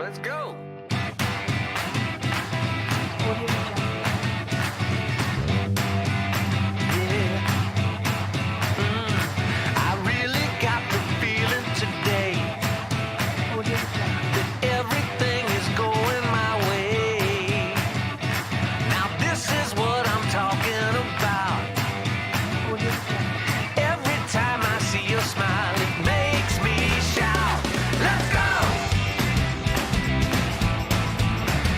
Let's go. Yeah. I really got the feeling today that everything is going my way. Now this is what I'm talking about. Every time I see your smile, it makes me shout. Let's go.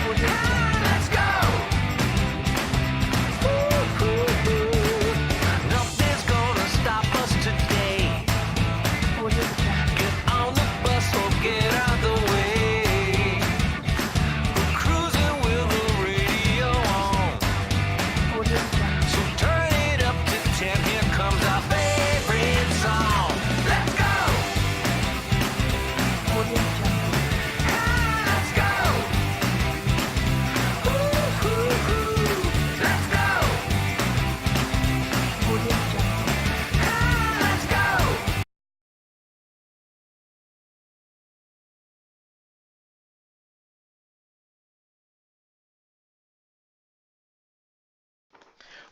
Let's go. Nothing's gonna stop us today. Get on the bus or get out the way. We're cruising with the radio on. So turn it up to 10. Here comes our favorite song. Let's go. Let's go. Let's go. Let's go.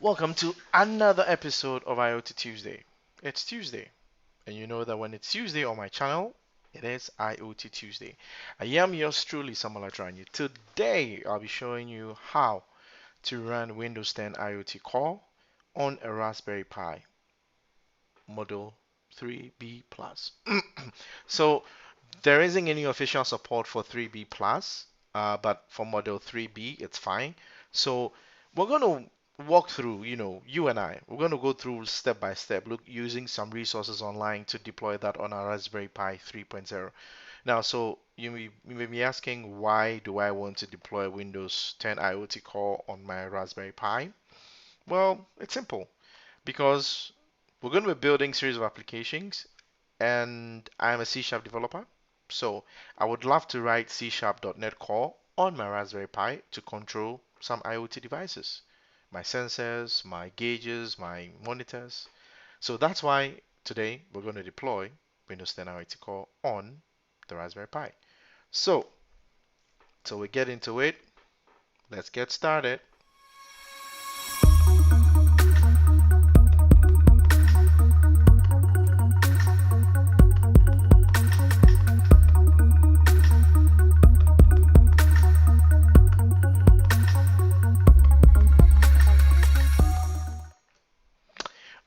Welcome to another episode of IoT Tuesday. It's Tuesday, and you know that when it's Tuesday on my channel, it is IoT Tuesday. I am yours truly, Samuel Adrani. Today, I'll be showing you how to run Windows 10 IoT Core on a Raspberry Pi Model 3B Plus. So, there isn't any official support for 3B Plus, but for Model 3B, it's fine. So, we're going to walk through, you and we're going to go through step by step, look using some resources online to deploy that on our Raspberry Pi 3.0. Now, so you may be asking, why do I want to deploy Windows 10 IoT Core on my Raspberry Pi? Well, it's simple because we're going to be building series of applications, and I'm a C Sharp developer. So I would love to write C Sharp.NET Core on my Raspberry Pi to control some IoT devices, my sensors, my gauges, my monitors. So that's why today we're going to deploy Windows 10 IoT Core on the Raspberry Pi. So, so we get into it. Let's get started.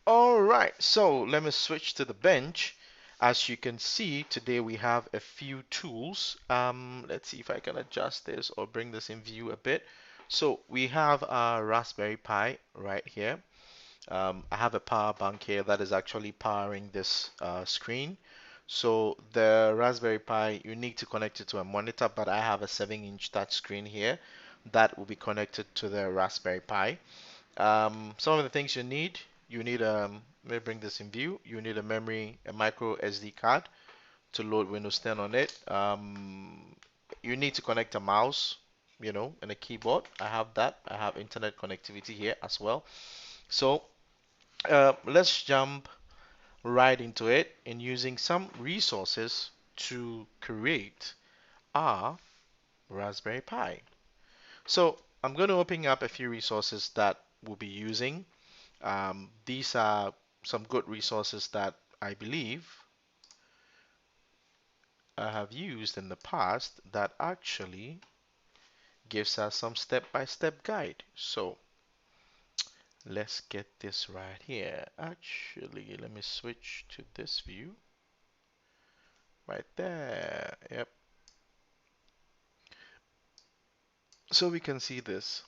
All right, so let me switch to the bench. As you can see, today we have a few tools. Let's see if I can adjust this or bring this in view a bit. So we have our Raspberry Pi right here. I have a power bank here that is actually powering this screen. So the Raspberry Pi, you need to connect it to a monitor, but I have a 7-inch touch screen here that will be connected to the Raspberry Pi. Some of the things you need let me bring this in view. You need a memory, a micro SD card to load Windows 10 on it. You need to connect a mouse, and a keyboard. I have that. I have internet connectivity here as well. So let's jump right into it in using some resources to create our Raspberry Pi. So I'm going to open up a few resources that we'll be using. These are some good resources that I believe I have used in the past that actually gives us some step-by-step guide. So let's get this right here. Actually, let me switch to this view right there. Yep. So we can see this.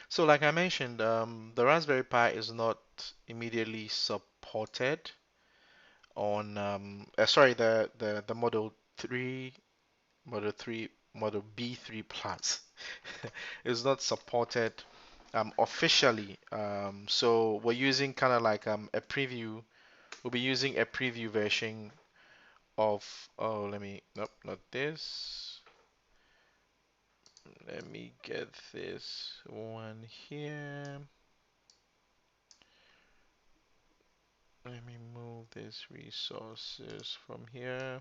So like I mentioned, the Raspberry Pi is not immediately supported on sorry, the Model 3 Model B3 Plus is not supported officially. So we're using kind of like a preview. We'll be using a preview version of, oh, nope, not this. Let me get this one here. Let me move these resources from here.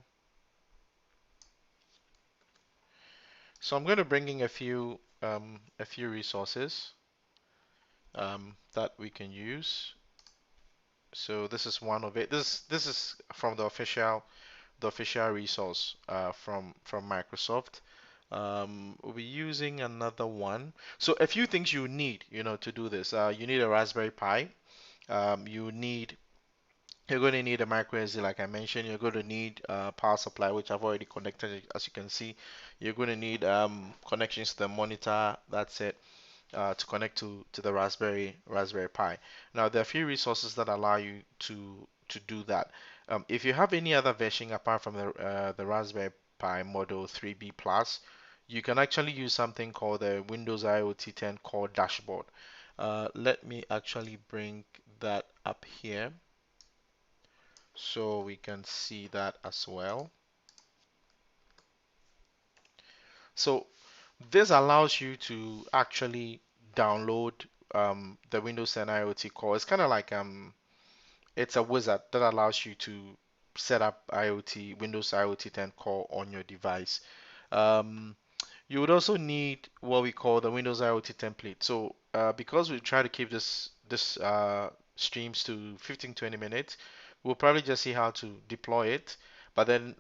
So I'm going to bring in a few resources that we can use. So this is one of it. This is from the official resource from Microsoft. We'll be using another one. So a few things you need, to do this. You need a Raspberry Pi. You need You're going to need a micro SD, like I mentioned. You're going to need power supply, which I've already connected, as you can see. You're going to need connections to the monitor. That's it. To connect to the Raspberry Pi. Now there are a few resources that allow you to do that. If you have any other version apart from the Raspberry Pi Model 3B Plus, you can actually use something called the Windows IoT 10 Core Dashboard. Let me actually bring that up here so we can see that as well. So this allows you to actually download the Windows 10 IoT Core. It's kind of like it's a wizard that allows you to set up Windows IoT 10 Core on your device. Um, you would also need what we call the Windows IoT template. So because we try to keep this streams to 15-20 minutes, we'll probably just see how to deploy it. But then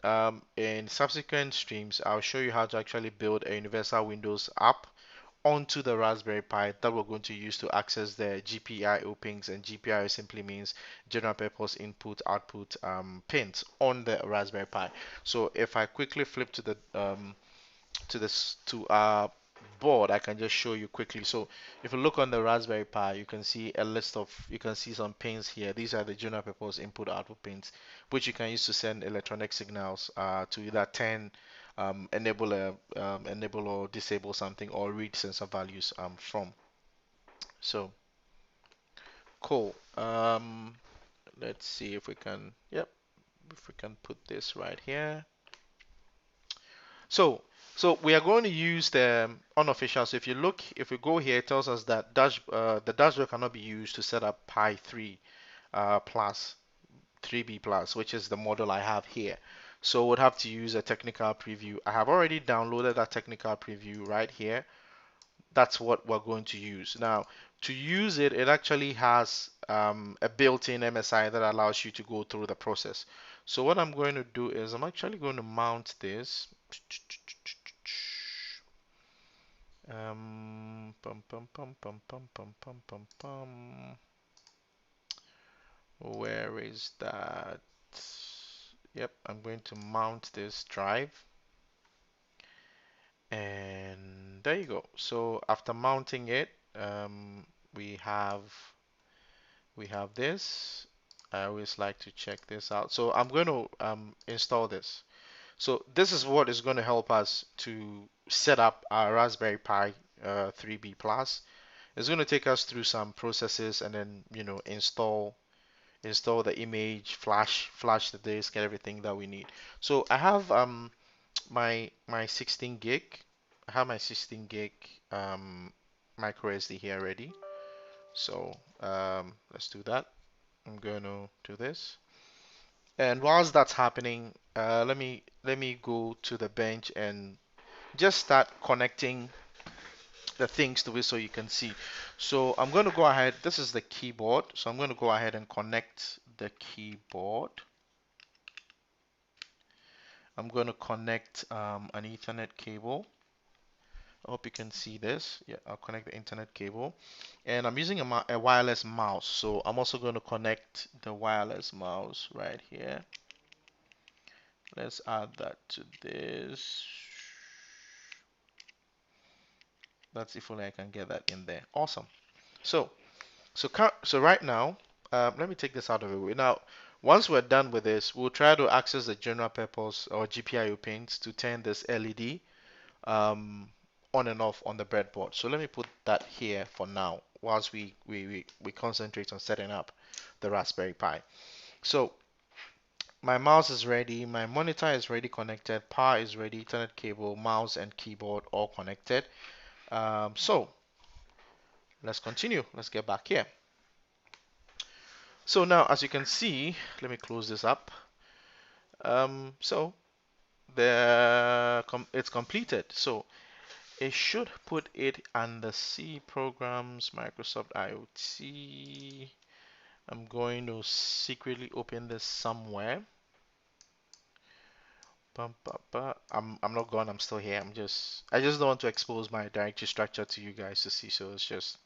in subsequent streams, I'll show you how to actually build a Universal Windows app onto the Raspberry Pi that we're going to use to access the GPIO pings, and GPIO simply means general purpose input output pins on the Raspberry Pi. So if I quickly flip to our board, I can just show you quickly. So if you look on the Raspberry Pi, you can see some pins here. These are the general purpose input output pins, which you can use to send electronic signals to either enable or disable something, or read sensor values from. So cool. Let's see if we can, yep, if we can put this right here. So, so we are going to use the unofficial. So if we go here, it tells us that the dashboard cannot be used to set up Pi 3 plus 3B plus, which is the model I have here. So we'll have to use a technical preview. I have already downloaded that technical preview right here. That's what we're going to use. Now, to use it, it actually has a built-in MSI that allows you to go through the process. So what I'm going to do is I'm actually going to mount this. Pum, pum, pum, pum, pum, pum, pum, pum, pum. Where is that? Yep, I'm going to mount this drive. And there you go. So after mounting it, we have this. I always like to check this out. So I'm going to install this. So this is what is going to help us to set up our Raspberry Pi 3B Plus. It's going to take us through some processes and then install the image, flash the disk, and everything that we need. So I have my 16 gig. I have my 16 gig micro SD here ready. So let's do that. I'm going to do this. And whilst that's happening, let me go to the bench and just start connecting the things to it so you can see. So I'm going to go ahead. This is the keyboard. So I'm going to go ahead and connect the keyboard. I'm going to connect an Ethernet cable. I hope you can see this. Yeah, I'll connect the internet cable. And I'm using a wireless mouse. So I'm also going to connect the wireless mouse right here. Let's add that to this. That's if only I can get that in there. Awesome. So, so right now, let me take this out of the way. Now, once we're done with this, we'll try to access the general purpose or GPIO pins to turn this LED on and off on the breadboard. So let me put that here for now, whilst we concentrate on setting up the Raspberry Pi. So my mouse is ready, my monitor is ready connected, power is ready, Ethernet cable, mouse and keyboard all connected. So let's continue. Let's get back here. So now, as you can see, let me close this up. So it's completed. So it should put it under C programs, Microsoft IoT. I'm going to secretly open this somewhere. I'm not gone. I'm still here. I just don't want to expose my directory structure to you guys to see. So it's just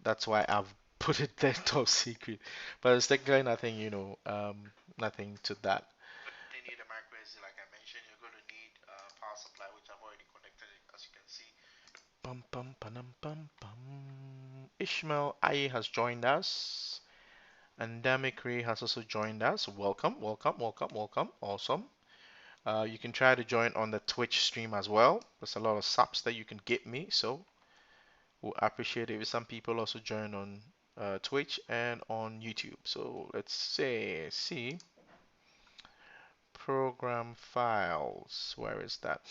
that's why I've put it there top secret. But it's technically nothing, nothing to that. But they need a micro SD, like I mentioned. You're going to need a power supply, which I've already connected, as you can see. Bum bum bum bum bum. Ishmael IE has joined us, and Damikri has also joined us. Welcome, welcome, welcome, welcome. Awesome. You can try to join on the Twitch stream as well. There's a lot of subs that you can get me, so we'll appreciate it if some people also join on Twitch and on YouTube. So let's say see program files. Where is that?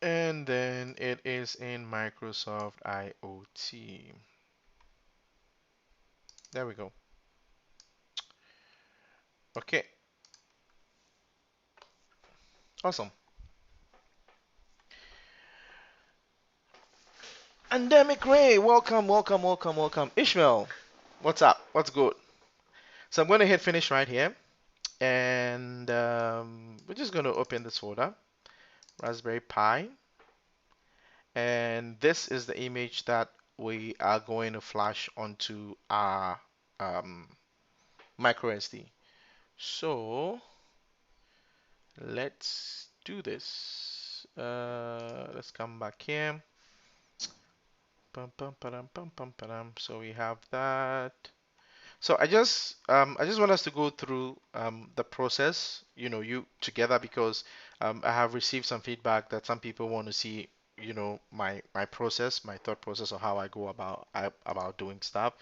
And then it is in Microsoft IoT. There we go. Okay, awesome. Endemic Ray, welcome, welcome, welcome, welcome. Ishmael, what's up? What's good? So I'm going to hit finish right here, and we're just going to open this folder, Raspberry Pi, and this is the image that we are going to flash onto our um, micro SD. So let's do this. Let's come back here. So we have that. So I just want us to go through the process, you together because I have received some feedback that some people want to see, my process, my thought process of how I go about doing stuff.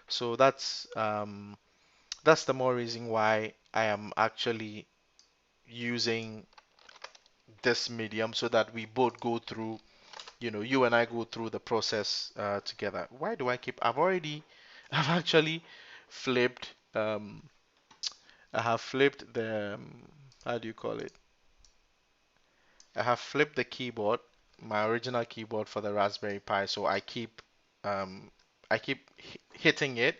So that's the more reason why I am actually using this medium so that we both go through, you and I go through the process together. Why do I keep? I've actually flipped. I have flipped the, how do you call it? I have flipped the keyboard, my original keyboard for the Raspberry Pi, so um, I keep hitting it,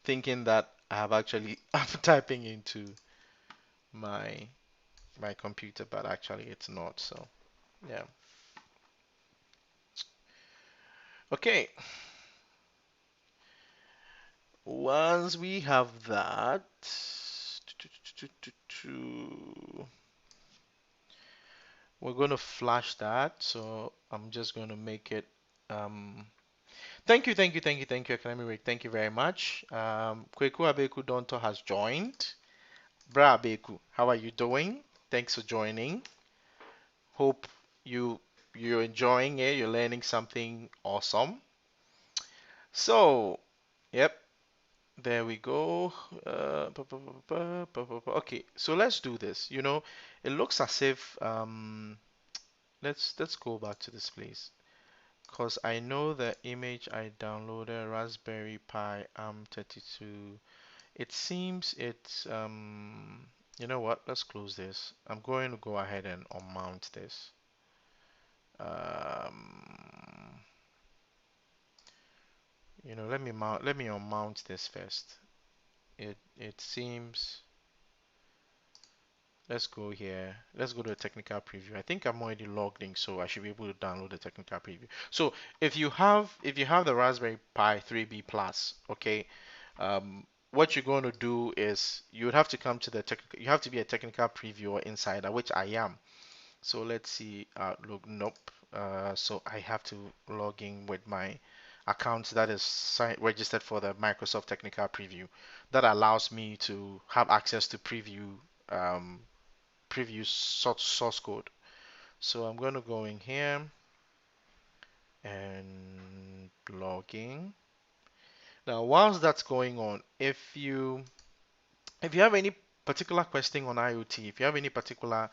thinking that I have actually I'm typing into my my computer, but actually it's not. So yeah. Okay. Once we have that, we're going to flash that. So I'm just going to make it. Thank you, thank you, thank you, thank you, Academy Rick. Thank you very much. Kweku Abeku Donto has joined. Bra Abeku, how are you doing? Thanks for joining. Hope you you're enjoying it. You're learning something awesome. So, yep, there we go. Okay, so let's do this. It looks as if let's go back to this place because I know the image I downloaded, Raspberry Pi ARM32. It seems it's you know what? Let's close this. I'm going to go ahead and unmount this. Um, let me unmount this first. It seems. Let's go here. Let's go to a technical preview. I think I'm already logged in, so I should be able to download the technical preview. So if you have the Raspberry Pi 3B Plus, okay, what you're going to do is you would have to come to the technical. You have to be a technical previewer insider, which I am. So let's see. Look, nope. So I have to log in with my account that is registered for the Microsoft Technical Preview. That allows me to have access to um, preview source code. So I'm going to go in here and log in. Now, whilst that's going on, if you have any particular question on IoT, if you have any particular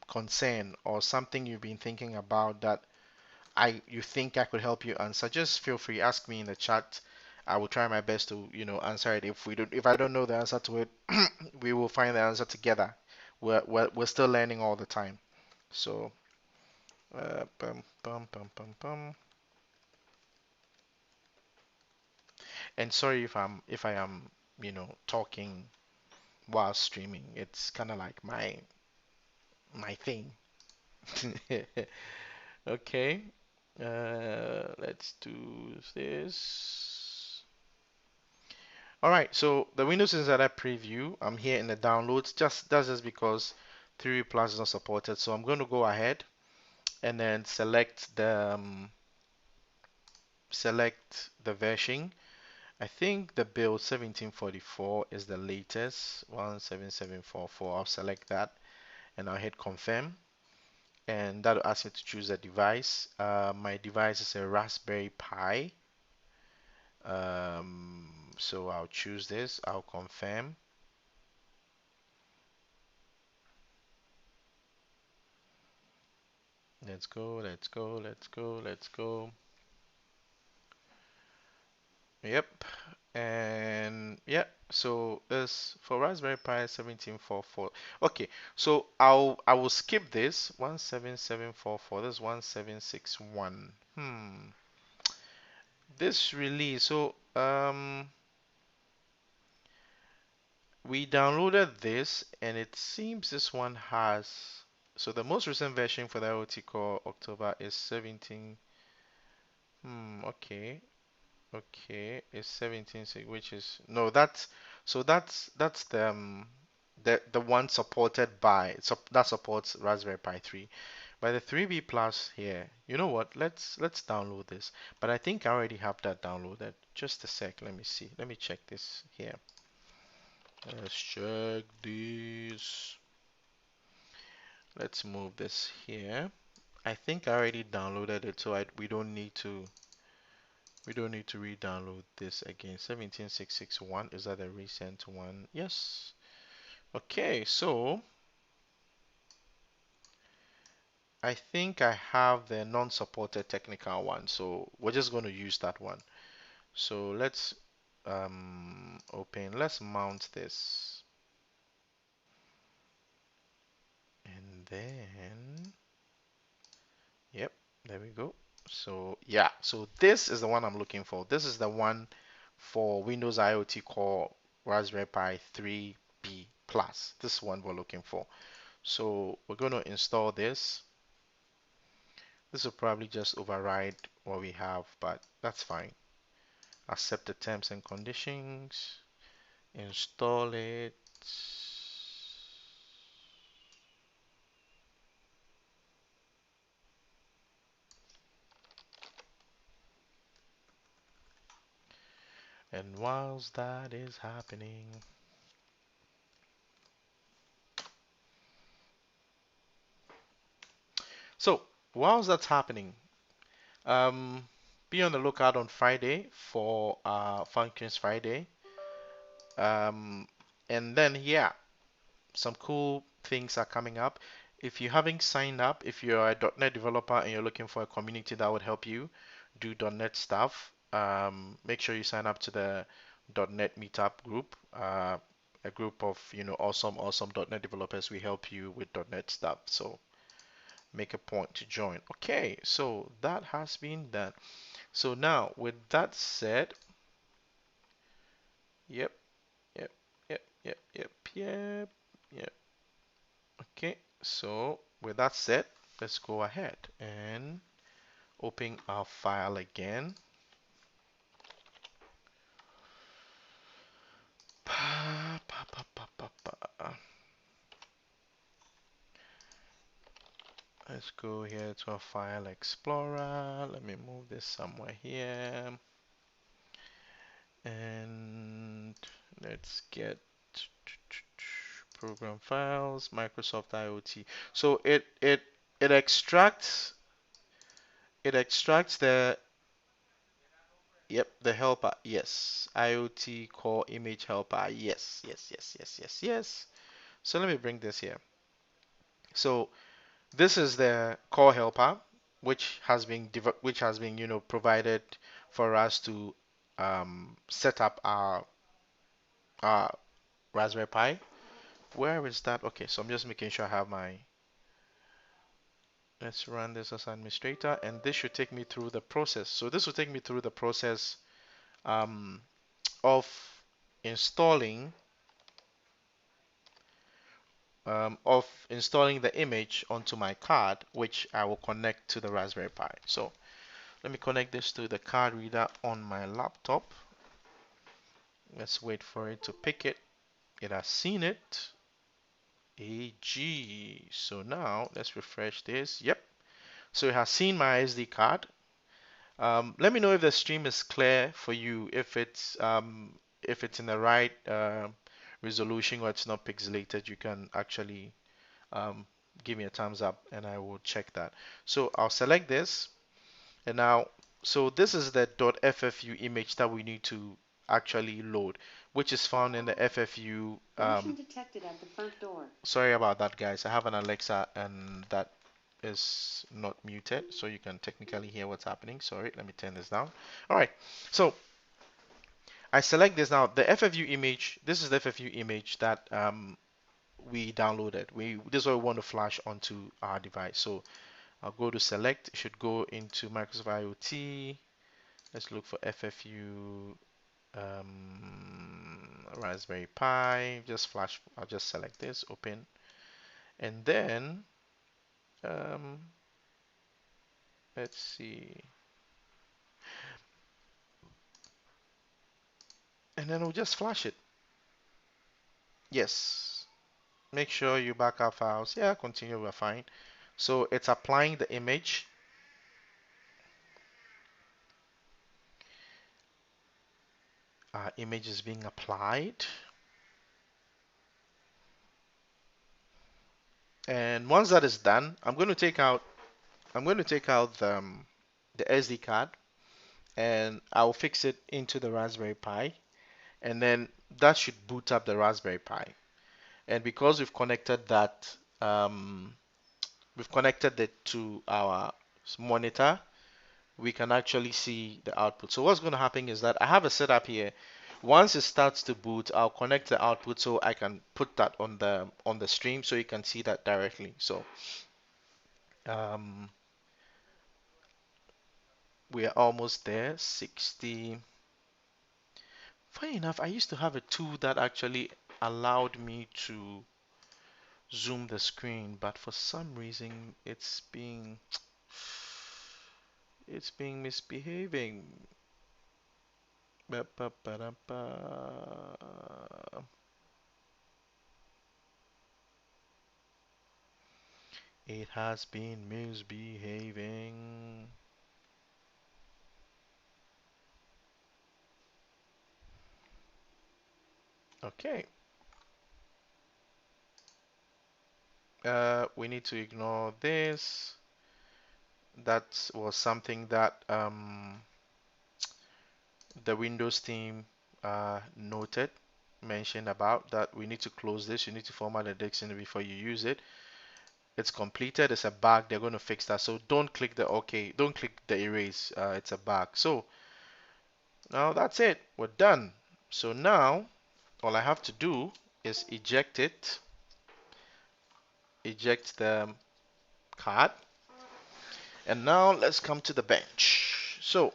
concern or something you've been thinking about that you think I could help you answer, just feel free, ask me in the chat. I will try my best to, answer it. If I don't know the answer to it, we will find the answer together. We're still learning all the time. So, bum, bum, bum, bum, bum. And sorry if I am, talking while streaming. It's kind of like my thing. Okay. Let's do this. All right, so the Windows Insider preview, I'm here in the downloads. That's just because 3 Plus is not supported. So I'm going to go ahead and then select the version. I think the build 1744 is the latest, 17744. I'll select that and I'll hit confirm. And that'll ask me to choose a device. My device is a Raspberry Pi. So I'll choose this. I'll confirm. Let's go, let's go, let's go, let's go. Yep. And yeah, so this for Raspberry Pi 1744. Okay, so I will skip this 17744. This 1761. This release. So we downloaded this and it seems this one has, so the most recent version for the IoT Core October is 17. Okay. Okay, it's 17, which is no, that's the one supported by, that supports Raspberry Pi 3. By the 3B Plus here, you know what? Let's download this. But I think I already have that downloaded. Just a sec, let me see. Let me check this here. Let's check this. Let's move this here. I think I already downloaded it, so we don't need to re-download this again. 17661, is that a recent one? Yes. Okay, so I think I have the non-supported technical one, so we're just going to use that one. So let's let's mount this. And then, yep, there we go. So yeah, so this is the one I'm looking for. This is the one for Windows IoT Core Raspberry Pi 3B Plus. This one we're looking for. So we're going to install this. This will probably just override what we have, but that's fine. Accept the terms and conditions. Install it. And whilst that is happening, so whilst that's happening, be on the lookout on Friday for Functions Friday. And then yeah, some cool things are coming up. If you haven't signed up, if you're a .NET developer and you're looking for a community that would help you do .NET stuff, make sure you sign up to the .NET Meetup group. A group of awesome .NET developers. We help you with .NET stuff. So make a point to join. Okay, so that has been done. So now with that said, yep, yep, yep, yep, yep, yep, yep. Okay, so with that said, let's go ahead and open our file again. Pa, pa, pa, pa, pa, pa. Let's go here to our file explorer. Let me move this somewhere here. And let's get program files, Microsoft IoT. So it extracts the, yep, the helper. Yes. IoT core image helper. Yes, yes, yes, yes, yes, yes. So let me bring this here. So this is the core helper. which has been provided for us to set up our Raspberry Pi. Where is that? Okay, so I'm just making sure I have my. Let's run this as administrator, and this should take me through the process. So this will take me through the process um, of installing the image onto my card, which I will connect to the Raspberry Pi. So let me connect this to the card reader on my laptop. Let's wait for it to pick it. It has seen it. AG. So now let's refresh this. Yep. So it has seen my SD card. Let me know if the stream is clear for you, if it's in the right resolution or it's not pixelated. You can actually um, give me a thumbs up and I will check that. So I'll select this, and now, so this is the .ffu image that we need to actually load, which is found in the FFU. Motion detected at the front door. Sorry about that, guys. I have an Alexa and that is not muted, so you can technically hear what's happening. Sorry, let me turn this down. All right, so I select this now. The FFU image, this is the FFU image that we downloaded. This is what we want to flash onto our device. So I'll go to select. It should go into Microsoft IoT. Let's look for FFU Raspberry Pi. Just flash. I'll just select this. Open, and then um, let's see. And then we'll just flash it. Yes. Make sure you back up files. Yeah, continue. We're fine. So it's applying the image. Image is being applied. And once that is done, I'm going to take out the SD card, and I'll fix it into the Raspberry Pi, and then that should boot up the Raspberry Pi. And because we've connected it to our monitor, we can actually see the output. So what's going to happen is that I have a setup here. Once it starts to boot, I'll connect the output so I can put that on the stream so you can see that directly. So um, we are almost there. 60. Funny enough, I used to have a tool that actually allowed me to zoom the screen, but for some reason it's being misbehaving. Ba-ba-ba-da-ba. It has been misbehaving. Okay. We need to ignore this. That was something that the Windows team mentioned about, that we need to close this. You need to format the dictionary before you use it. It's completed. It's a bug. They're going to fix that. So don't click the OK. Don't click the erase. It's a bug. So now that's it. We're done. So now all I have to do is eject it. Eject the card. And now let's come to the bench. So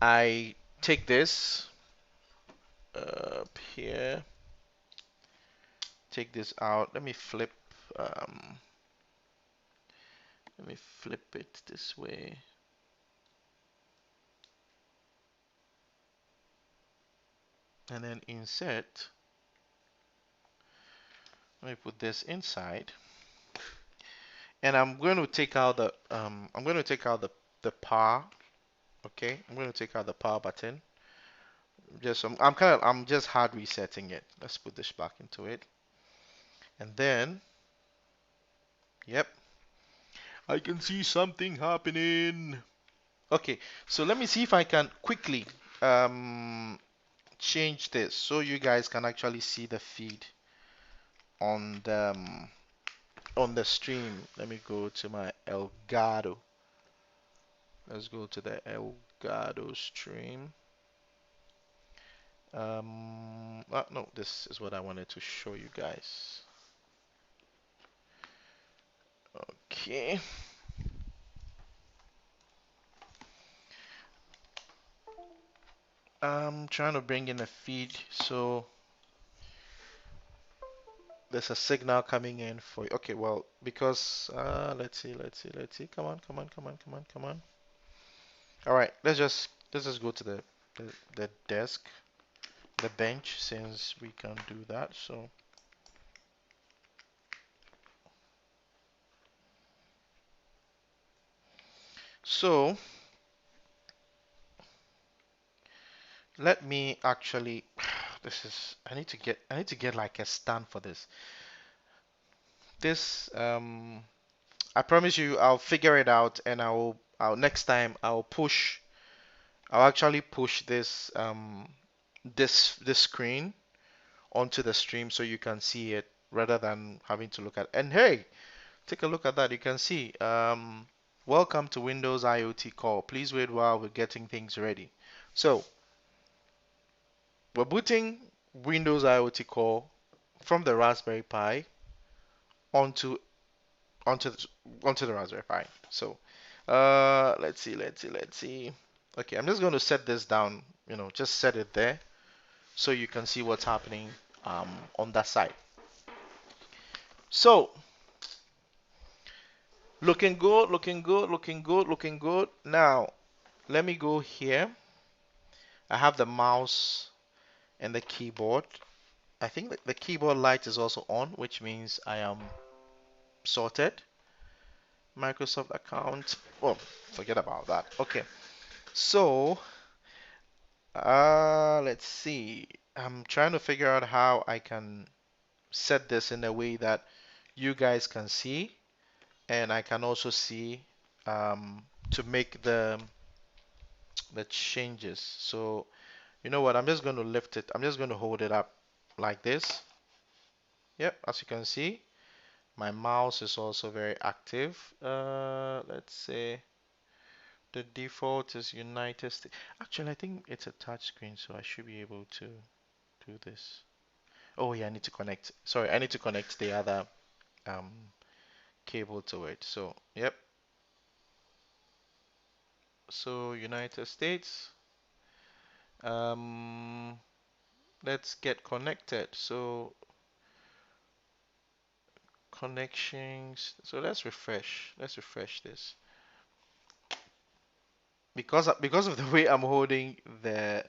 I take this up here, take this out. Let me flip it this way. And then insert. Let me put this inside. And I'm going to take out the the power. Okay, I'm going to take out the power button. I'm just hard resetting it. Let's put this back into it. And then, yep, I can see something happening. Okay, so let me see if I can quickly change this so you guys can actually see the feed on the on the stream. Let me go to my Elgato. Let's go to the Elgato stream. No, this is what I wanted to show you guys. Okay. I'm trying to bring in a feed, so there's a signal coming in for you. Okay, well, because let's see. Come on, come on, come on, come on, come on. All right, let's just go to the desk, the bench, since we can do that. So let me actually. This is. I need to get like a stand for this. This I promise you, I'll figure it out, and I'll next time I'll actually push this screen onto the stream so you can see it rather than having to look at. And hey, take a look at that. You can see welcome to Windows IoT call. Please wait while we're getting things ready. So we're booting Windows IoT call from the Raspberry Pi onto onto the, onto the Raspberry Pi. So let's see. Okay, I'm just going to set this down, just set it there so you can see what's happening on that side. So looking good, looking good, looking good, looking good. Now let me go here. I have the mouse and the keyboard. I think that the keyboard light is also on, which means I am sorted. Microsoft account. Oh, forget about that. Okay, so let's see. I'm trying to figure out how I can set this in a way that you guys can see, and I can also see to make the changes. So you know what? I'm just going to lift it. I'm just going to hold it up like this. Yep, as you can see, my mouse is also very active. Let's say the default is United States. Actually, I think it's a touch screen, so I should be able to do this. Oh yeah, I need to connect. Sorry, I need to connect the other um, cable to it. So yep. So United States. Um, let's get connected. So connections. So let's refresh. Let's refresh this. Because of the way I'm holding the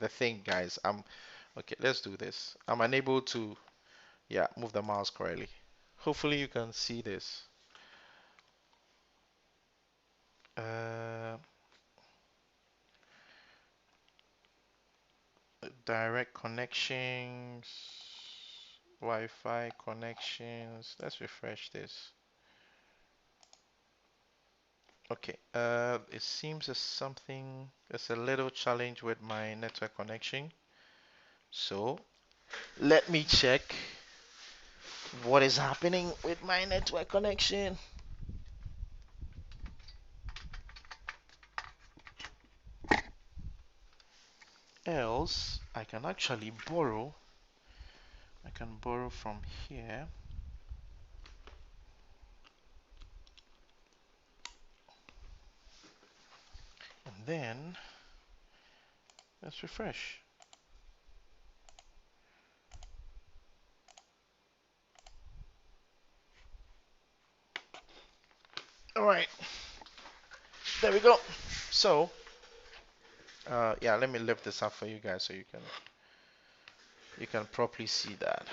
thing, guys. Okay. Let's do this. I'm unable to, yeah, move the mouse correctly. Hopefully you can see this. Uh, direct connections, Wi-Fi connections. Let's refresh this. Okay, it seems there's a little challenge with my network connection. So let me check what is happening with my network connection. Else, I can borrow from here. And then let's refresh. All right, there we go. So, yeah, let me lift this up for you guys so you can properly see that.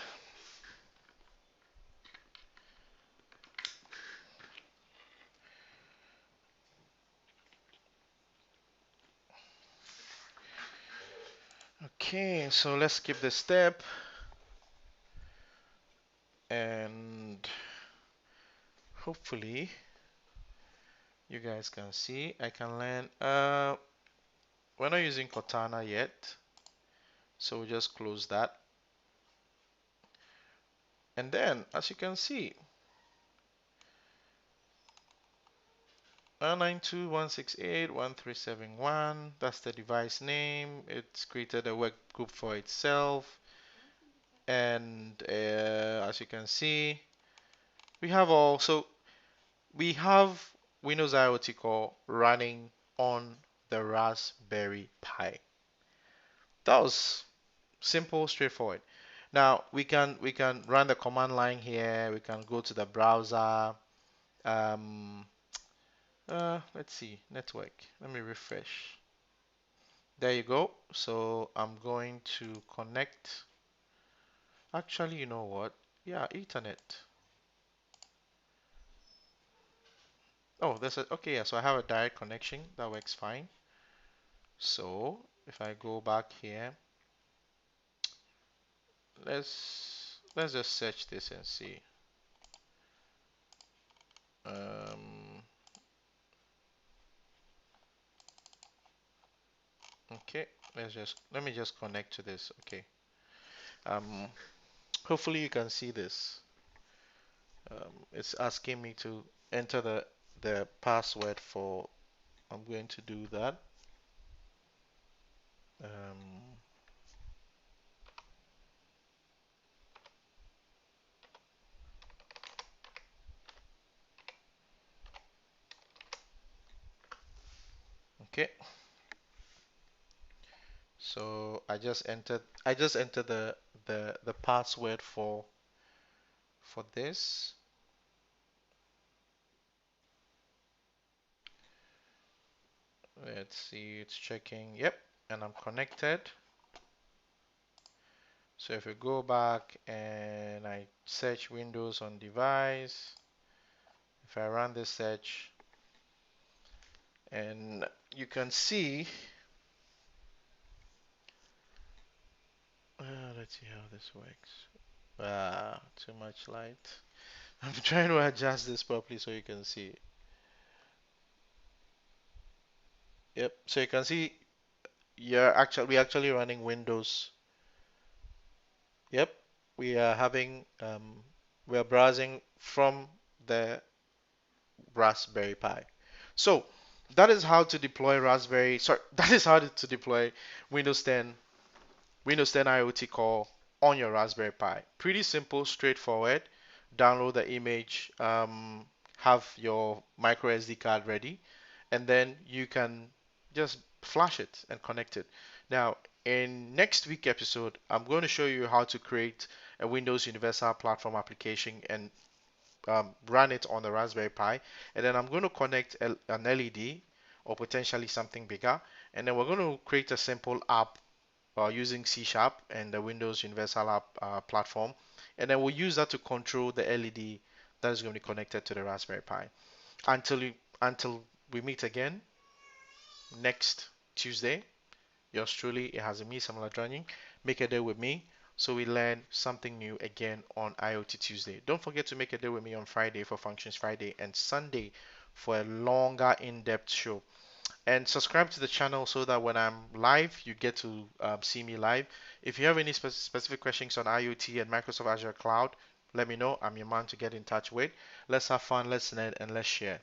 Okay, so let's skip this step and hopefully you guys can see. I can land. We're not using Cortana yet, so we'll just close that. And then, as you can see, 192.168.1371. That's the device name. It's created a work group for itself. And as you can see, we have also we have Windows IoT Core running on the Raspberry Pi. That was simple, straightforward. Now we can run the command line here. We can go to the browser. Um, let's see, network. Let me refresh. There you go. So I'm going to connect. Actually, you know what? Yeah, Ethernet. Oh, okay. Yeah, so I have a direct connection. That works fine. So if I go back here, let's just search this and see. Um, okay, let me just connect to this. Okay. Um, hopefully you can see this. It's asking me to enter the password for. I'm going to do that. Um, okay. So I just entered the password for this. Let's see, it's checking. Yep, and I'm connected. So if we go back and I search Windows on device, if I run this search, and you can see, let's see how this works. Too much light. I'm trying to adjust this properly so you can see. Yep, so you can see we're actually running Windows. Yep, we are having we are browsing from the Raspberry Pi. So that is how to deploy that is how to deploy Windows 10 Windows 10 IoT Core on your Raspberry Pi. Pretty simple, straightforward. Download the image, have your micro SD card ready, and then you can just flash it and connect it. Now, in next week episode, I'm going to show you how to create a Windows Universal Platform application and run it on the Raspberry Pi, and then I'm going to connect an LED or potentially something bigger, and then we're going to create a simple app using C Sharp and the Windows Universal App platform, and then we'll use that to control the LED that is going to be connected to the Raspberry Pi. Until we meet again next Tuesday, yours truly, it has a me, Samuel joining. Make a day with me so we learn something new again on IoT Tuesday. Don't forget to make a day with me on Friday for Functions Friday and Sunday for a longer in-depth show. And subscribe to the channel so that when I'm live, you get to see me live. If you have any specific questions on IoT and Microsoft Azure Cloud, let me know. I'm your man to get in touch with. Let's have fun, let's learn, and let's share.